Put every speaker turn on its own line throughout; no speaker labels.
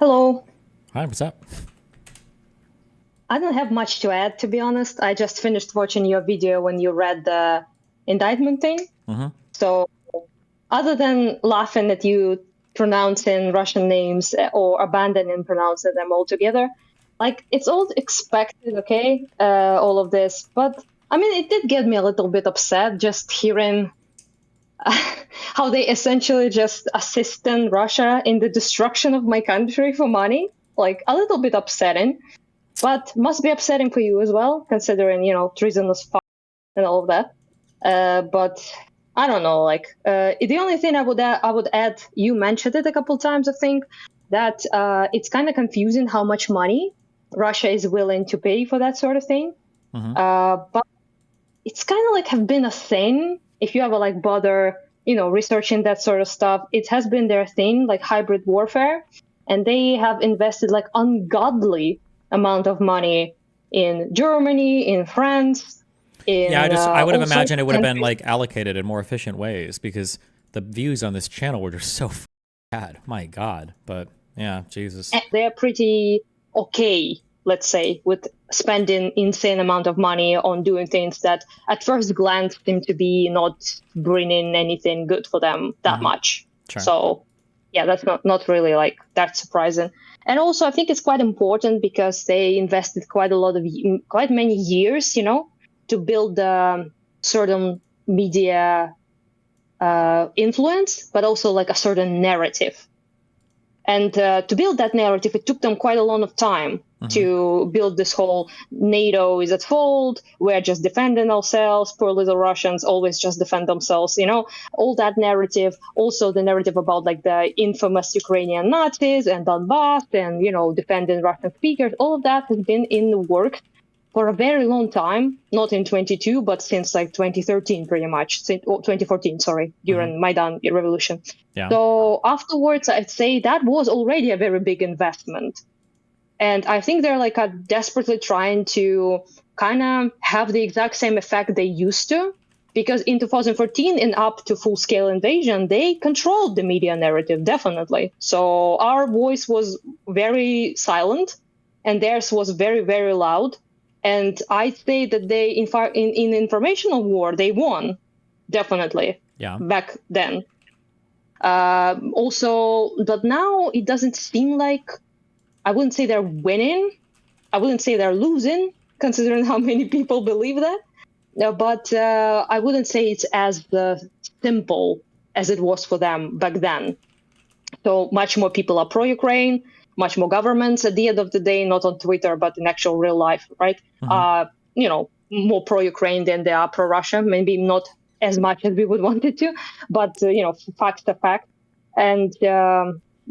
Hello.
Hi, what's up?
I don't have much to add, to be honest. I just finished watching your video when you read the indictment thing.
Mm-hmm.
So, other than laughing at you pronouncing Russian names or abandoning pronouncing them altogether, like it's all expected, okay? All of this. But I mean, it did get me a little bit upset just hearing how they essentially just assisting Russia in the destruction of my country for money. Like a little bit upsetting. But must be upsetting for you as well, considering treasonous fuck and all of that. But I don't know. The only thing I would add, you mentioned it a couple times, I think, that it's kind of confusing how much money Russia is willing to pay for that sort of thing.
Mm-hmm.
But it's kind of like have been a thing. If you ever like bother, researching that sort of stuff, it has been their thing, like hybrid warfare, and they have invested like ungodly amount of money in Germany, in France,
Yeah,
in
I would have
all sorts
imagined it
of
would have been
countries.
like allocated in more efficient ways because the views on this channel were just so bad. My God. But yeah, Jesus.
And they're pretty okay, let's say, with spending insane amount of money on doing things that at first glance seem to be not bringing anything good for them that
Mm-hmm.
much.
Sure.
So yeah, that's not really like that surprising. And also I think it's quite important because they invested quite many years, to build certain media influence, but also like a certain narrative. And to build that narrative, it took them quite a lot of time
Mm-hmm.
to build this whole NATO is at fault, we're just defending ourselves, poor little Russians always just defend themselves, all that narrative. Also the narrative about like the infamous Ukrainian Nazis and Donbass and, defending Russian speakers, all of that has been in the works for a very long time, not in 22, but since like 2013, pretty much, 2014, sorry,
Mm-hmm.
during Maidan revolution.
Yeah.
So afterwards, I'd say that was already a very big investment. And I think they're like desperately trying to kind of have the exact same effect they used to. Because in 2014 and up to full scale invasion, they controlled the media narrative, definitely. So our voice was very silent and theirs was very, very loud. And I'd say that they, in informational war, they won, definitely,
Yeah.
back then. Also, but now it doesn't seem like, I wouldn't say they're winning. I wouldn't say they're losing, considering how many people believe that. But I wouldn't say it's as simple as it was for them back then. So much more people are pro-Ukraine, much more governments at the end of the day, not on Twitter, but in actual real life, right?
Mm-hmm.
More pro-Ukraine than they are pro-Russia. Maybe not as much as we would want it to, but facts are fact. And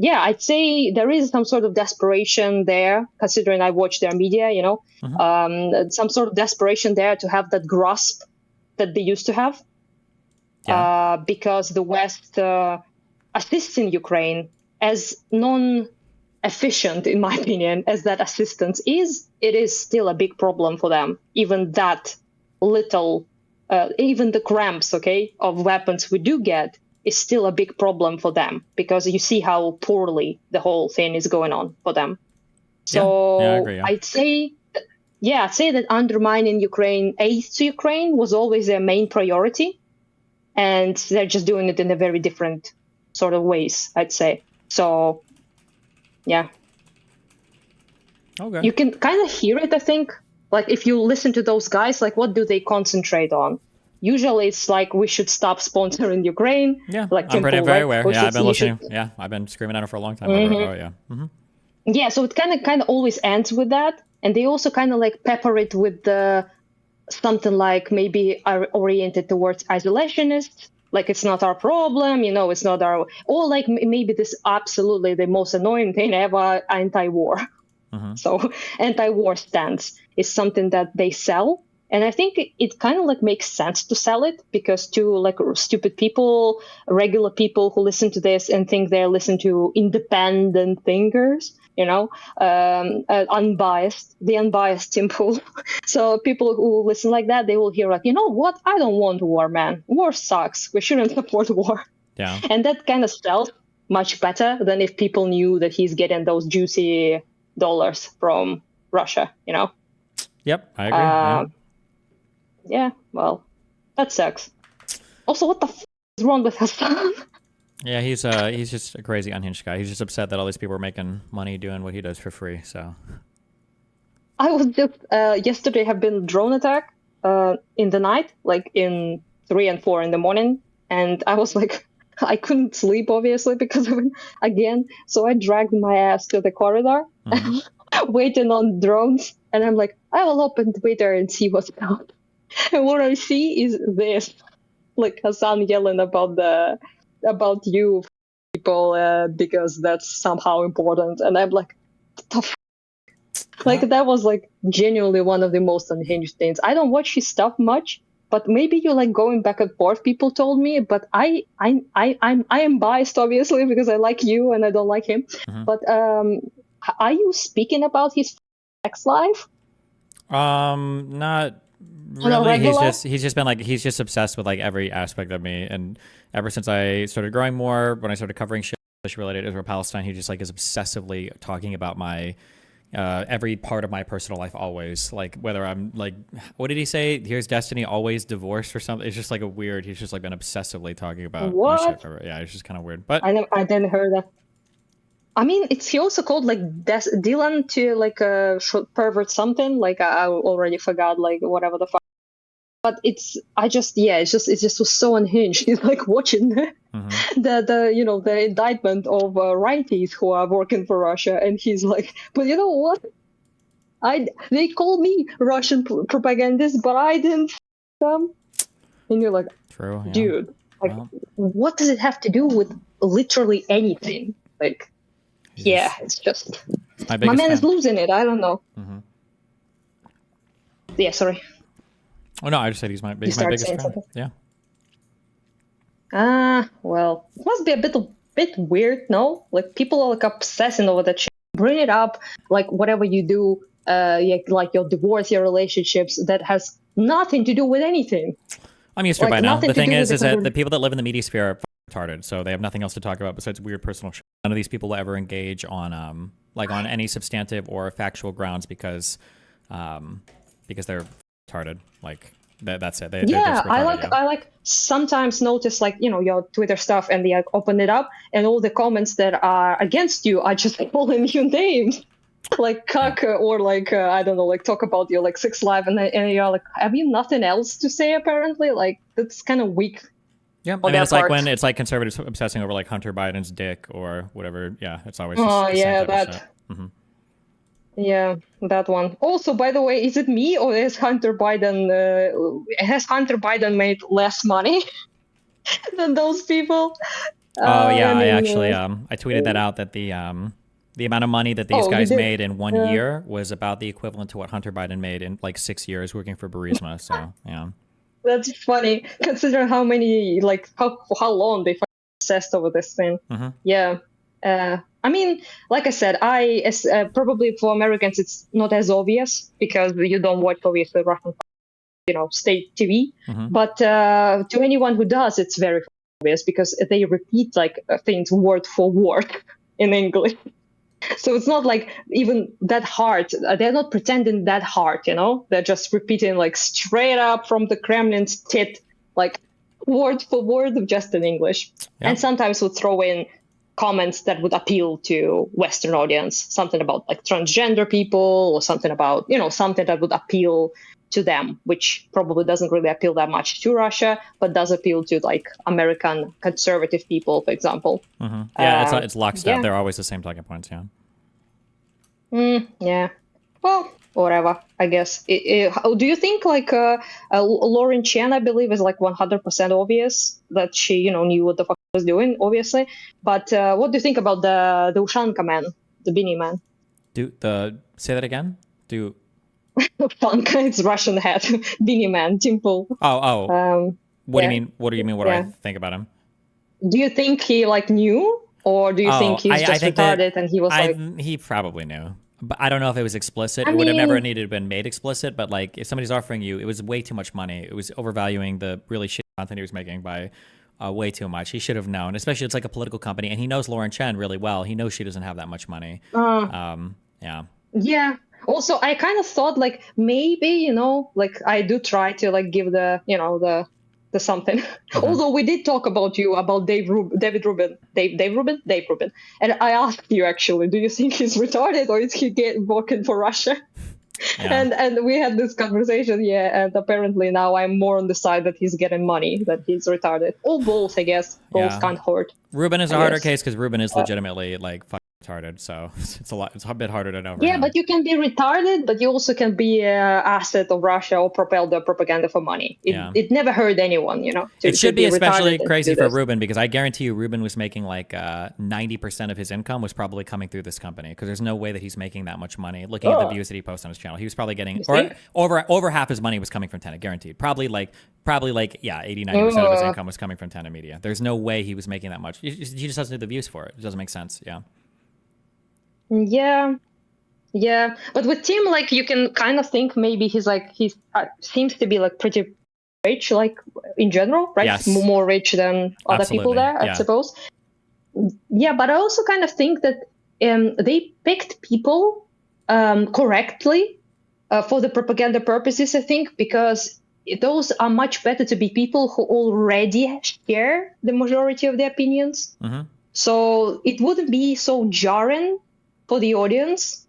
yeah, I'd say there is some sort of desperation there, considering I watch their media.
Mm-hmm.
Some sort of desperation there to have that grasp that they used to have,
Yeah.
because the West assists in Ukraine as non-efficient, in my opinion, as that assistance is. It is still a big problem for them. Even that little, even the cramps, okay, of weapons we do get is still a big problem for them because you see how poorly the whole thing is going on for them.
Yeah. Yeah, I
So
agree. Yeah.
I'd say that undermining Ukraine, aid to Ukraine was always their main priority. And they're just doing it in a very different sort of ways, I'd say. So, yeah,
Okay.
you can kind of hear it, I think. Like, if you listen to those guys, like, what do they concentrate on? Usually it's like, we should stop sponsoring Ukraine,
Yeah.
like
I'm pretty
Temple,
very
right?
aware.
We
Yeah,
should,
I've been
you should,
listening. Yeah, I've been screaming at it for a long time over.
Mhm.
Oh yeah. Mm-hmm.
Yeah, so it kind of always ends with that. And they also kind of like pepper it with something like maybe are oriented towards isolationists, like it's not our problem, it's not our, or like maybe this absolutely the most annoying thing ever, anti-war.
Mm-hmm.
So anti-war stance is something that they sell. And I think it kind of like makes sense to sell it because to like stupid people, regular people who listen to this and think they're listening to independent thinkers, unbiased, the unbiased simple. So people who listen like that, they will hear like, you know what? I don't want war, man. War sucks. We shouldn't support war.
Yeah.
And that kind of sells. much better than if people knew that he's getting those juicy dollars from Russia, you know?
Yep, I agree.
Yeah, well, that sucks. Also, what the is wrong with Hasan?
Yeah, he's just a crazy unhinged guy. He's just upset that all these people are making money doing what he does for free. So
I was just yesterday have been drone attack in the night, like in 3 and 4 in the morning, and I was like, I couldn't sleep obviously because of it again. So I dragged my ass to the corridor, waiting on drones, and I'm like, I will open Twitter and see what's up. And what I see is this, like Hasan yelling about you people because that's somehow important, and I'm like, what the like that was like genuinely one of the most unhinged things. I don't watch his stuff much, but maybe you're like going back and forth. People told me, but I am biased obviously because I like you and I don't like him. But are you speaking about his sex life?
Not really. He's just been like he's just obsessed with like every aspect of me, and ever since I started growing more, when I started covering shit related to Israel Palestine, he just like is obsessively talking about my every part of my personal life, always, like whether I'm like, what did he say? Here's Destiny, always divorced or something. It's just like a weird. He's just like been obsessively talking about my shit. Yeah, it's just kind of weird. But
I didn't hear that. I mean, he also called like Dylan to like a pervert something. Like I already forgot like whatever the fuck. But it just was so unhinged. He's like watching the the indictment of righties who are working for Russia, and he's like, but you know what? They call me Russian propagandist, but I didn't them. And you're like,
true, yeah.
Dude, like, what does it have to do with literally anything? Like, it's just my man is losing it. I don't know. Yeah, sorry.
Oh no, I just said he's my biggest fan. Something? Yeah.
Well, it must be a bit weird, no? Like people are like obsessing over that shit. Bring it up, like whatever you do, like your divorce, your relationships, that has nothing to do with anything.
I'm used to it by now. The thing is that the people that live in the media sphere are retarded, so they have nothing else to talk about besides weird personal shit. None of these people will ever engage on like on any substantive or factual grounds because they're retarded. Like that's it.
I like sometimes notice like your Twitter stuff and they like, open it up and all the comments that are against you are just calling you names like cuck or like I don't know, like talk about your like sex life and you're like, have you nothing else to say? Apparently, like that's kind of weak.
Yeah, I mean, it's like when it's like conservatives obsessing over like Hunter Biden's dick or whatever. Yeah, it's always
that. Yeah, that one. Also, by the way, is it me or has Hunter Biden made less money than those people?
I tweeted that out that the amount of money that these guys made in 1 year was about the equivalent to what Hunter Biden made in like 6 years working for Burisma. So yeah.
That's funny, considering how many, like, how long they obsessed over this thing. Yeah. I mean, like I said, probably for Americans, it's not as obvious because you don't watch, obviously, Russian, state TV. But to anyone who does, it's very obvious because they repeat, like, things word for word in English. So it's not like even that hard. They're not pretending that hard, They're just repeating like straight up from the Kremlin's tit, like word for word, just in English. Yeah. And sometimes we'll throw in comments that would appeal to Western audience, something about like transgender people or something about, something that would appeal to them, which probably doesn't really appeal that much to Russia, but does appeal to like American conservative people, for example.
Yeah, it's lockstep. Yeah. They're always the same talking points. Yeah.
Yeah. Well, whatever, I guess. Do you think like Lauren Chen, I believe, is like 100% obvious that she, knew what the fuck she was doing, obviously. But what do you think about the Ushanka man, the beanie man?
Say that again?
Ushanka, it's Russian hat, beanie man, Timple.
What do you mean? What do you mean? What do I think about him?
Do you think he like knew? Or do you think he's just retarded and he was
he probably knew. But I don't know if it was explicit. It would have never needed to have been made explicit. But like if somebody's offering you, it was way too much money. It was overvaluing the really shit content he was making by way too much. He should have known, especially it's like a political company, and he knows Lauren Chen really well. He knows she doesn't have that much money. Yeah.
Yeah. Also, I kind of thought like maybe, like I do try to like give the, the something. Although we did talk about David Rubin, Dave Rubin, and I asked you actually, do you think he's retarded or is he working for Russia?
Yeah.
And we had this conversation, and apparently now I'm more on the side that he's getting money, that he's retarded. Or both, I guess. Both can't hurt.
Rubin is a harder case because Rubin is legitimately like retarded, so it's a bit harder to know.
Yeah, but you can be retarded, but you also can be an asset of Russia or propel the propaganda for money. It never hurt anyone,
It should be especially crazy for Rubin, because I guarantee you Rubin was making like 90% of his income was probably coming through this company, because there's no way that he's making that much money. Looking at the views that he posts on his channel, he was probably getting over half his money was coming from Tenet, guaranteed. Probably 80-90% of his income was coming from Tenet Media. There's no way he was making that much. He just doesn't do the views for it. It doesn't make sense.
Yeah, but with Tim, like you can kind of think maybe he seems to be like pretty rich, like in general, right?
Yes.
More rich than other people there, I suppose. Yeah, but I also kind of think that they picked people correctly for the propaganda purposes, I think, because those are much better to be people who already share the majority of the opinions. So it wouldn't be so jarring for the audience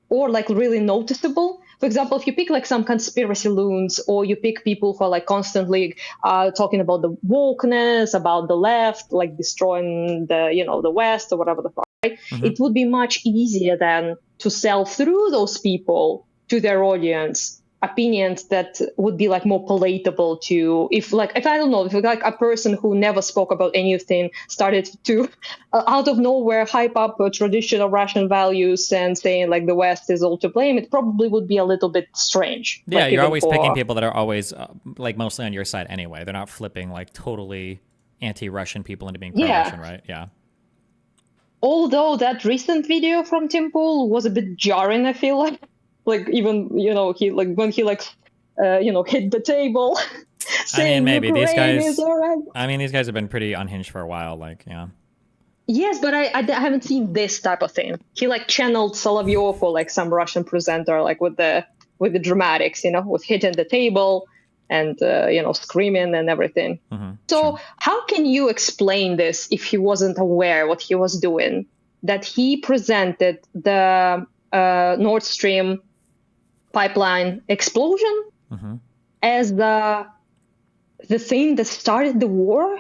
or like really noticeable. For example, if you pick like some conspiracy loons, or you pick people who are like constantly talking about the wokeness, about the left, like destroying the West or whatever the fuck, right? It would be much easier then to sell through those people to their audience opinions that would be like more palatable to, if I don't know, if like a person who never spoke about anything started to out of nowhere hype up traditional Russian values and saying like the West is all to blame, it probably would be a little bit strange.
Yeah, you're always picking people that are always like mostly on your side anyway. They're not flipping like totally anti-Russian people into being pro-Russian, right? Yeah.
Although that recent video from Tim Pool was a bit jarring, I feel like. Like even he like when he like hit the table.
I mean, maybe these guys. I mean, these guys have been pretty unhinged for a while. Like, yeah.
Yes, but I haven't seen this type of thing. He like channeled Solovyov or like some Russian presenter, like with the dramatics, with hitting the table and screaming and everything. So how can you explain this if he wasn't aware what he was doing? That he presented the Nord Stream pipeline explosion as the thing that started the war.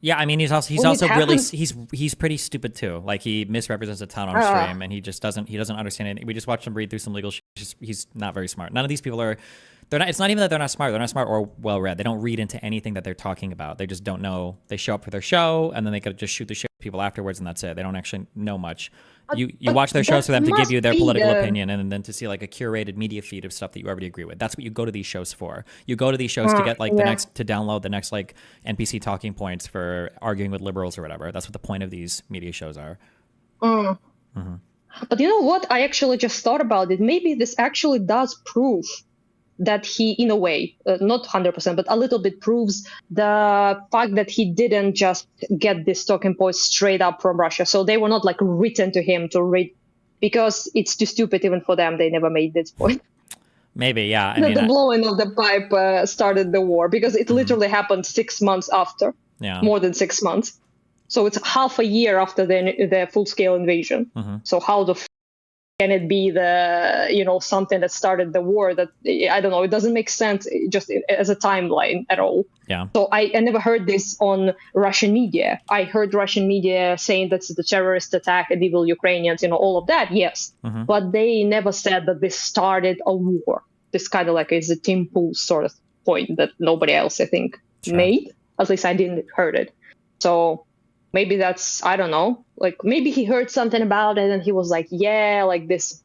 Yeah, I mean he's also really he's pretty stupid too. Like he misrepresents a ton on stream, and he doesn't understand it. We just watched him read through some legal shit. He's not very smart. None of these people are. They're not. It's not even that they're not smart. They're not smart or well read. They don't read into anything that they're talking about. They just don't know. They show up for their show, and then they could just shoot the shit with people afterwards, and that's it. They don't actually know much. You watch their shows for them to give you their political opinion, and then to see like a curated media feed of stuff that you already agree with. That's what you go to these shows for. You go to these shows to get like to download the next like NPC talking points for arguing with liberals or whatever. That's what the point of these media shows are.
But you know what? I actually just thought about it. Maybe this actually does prove that he, in a way, not 100%, but a little bit proves the fact that he didn't just get this talking points straight up from Russia. So they were not like written to him to read, because it's too stupid even for them. They never made this point.
Maybe, yeah.
The blowing of the pipe started the war, because it literally happened 6 months after.
Yeah.
More than 6 months. So it's half a year after the full-scale invasion. So how the can it be the something that started the war? That I don't know. It doesn't make sense just as a timeline at all.
Yeah.
So I never heard this on Russian media. I heard Russian media saying that's the terrorist attack and evil Ukrainians, all of that. Yes, but they never said that this started a war. This kind of like is a Tim Pool sort of point that nobody else I think made. At least I didn't heard it. So maybe that's, I don't know, like maybe he heard something about it and he was like, yeah, like this,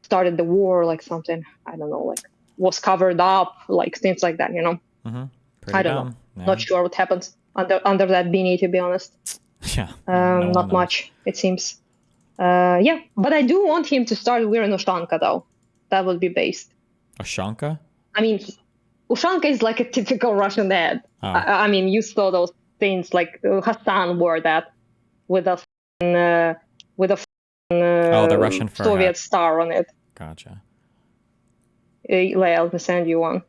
started the war, like something, I don't know, like was covered up, like things like that, I don't know. Yeah. Not sure what happens under that beanie, to be honest.
Yeah.
Not much, it seems. Yeah, but I do want him to start wearing Oshanka, though. That would be based.
Oshanka?
I mean, Ushanka is like a typical Russian ad.
Oh.
I mean, you saw those things like Hasan wore that with a
the Russian fur
Soviet
hat.
star on it.
Gotcha.
I'll send you one.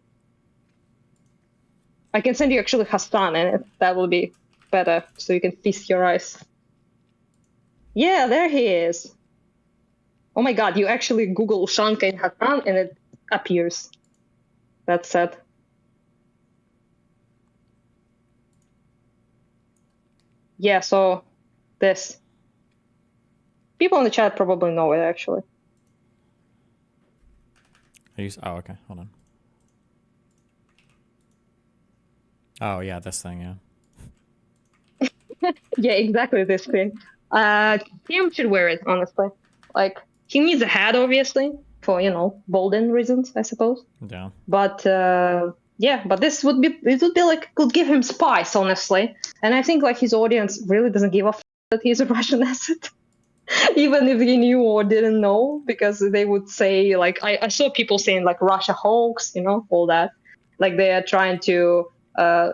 I can send you actually Hasan, and that will be better, so you can feast your eyes. Yeah, there he is. Oh my god, you actually Google Ushanka and Hasan, and it appears. That's it. Yeah, so this. People in the chat probably know it, actually.
Oh, okay. Hold on. Oh, yeah, this thing, yeah.
Yeah, exactly this thing. Tim should wear it, honestly. Like, he needs a hat, obviously, for, Bolden reasons, I suppose.
Yeah.
But, yeah, but it would be like, could give him spice, honestly. And I think, like, his audience really doesn't give a f that he's a Russian asset. Even if he knew or didn't know, because they would say, like, I saw people saying, like, Russia hoax, all that. Like, they are trying to,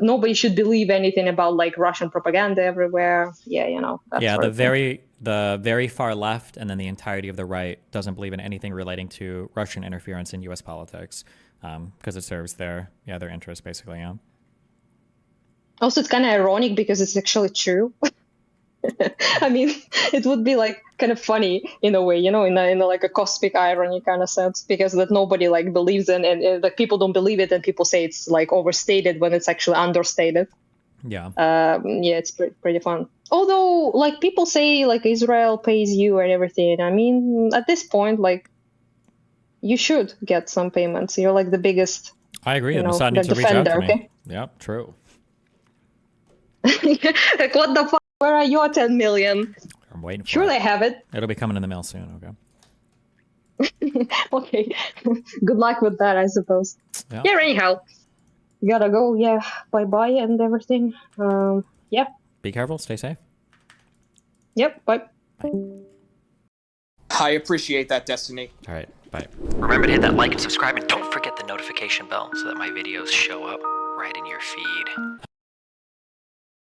nobody should believe anything about, like, Russian propaganda everywhere. Yeah, that's
yeah, the very far left and then the entirety of the right doesn't believe in anything relating to Russian interference in U.S. politics because it serves their interests, basically, yeah.
Also, it's kind of ironic because it's actually true. I mean, it would be like kind of funny in a way, in a like a cosmic irony kind of sense, because that nobody like believes in, and like people don't believe it, and people say it's like overstated when it's actually understated.
Yeah.
Yeah, it's pretty fun. Although, like, people say like Israel pays you and everything. I mean, at this point, like, you should get some payments. You're like the biggest.
I agree. Mossad needs to reach out to me.
Okay?
Yep, true.
Like, what the fuck? Where are your 10 million?
I'm waiting for it.
Sure, they have it.
It'll be coming in the mail soon, okay?
Okay. Good luck with that, I suppose. Yeah, anyhow. Gotta go, yeah. Bye-bye and everything. Yeah.
Be careful, stay safe.
Yep, bye.
I appreciate that, Destiny.
All right, bye.
Remember to hit that like and subscribe, and don't forget the notification bell so that my videos show up right in your feed.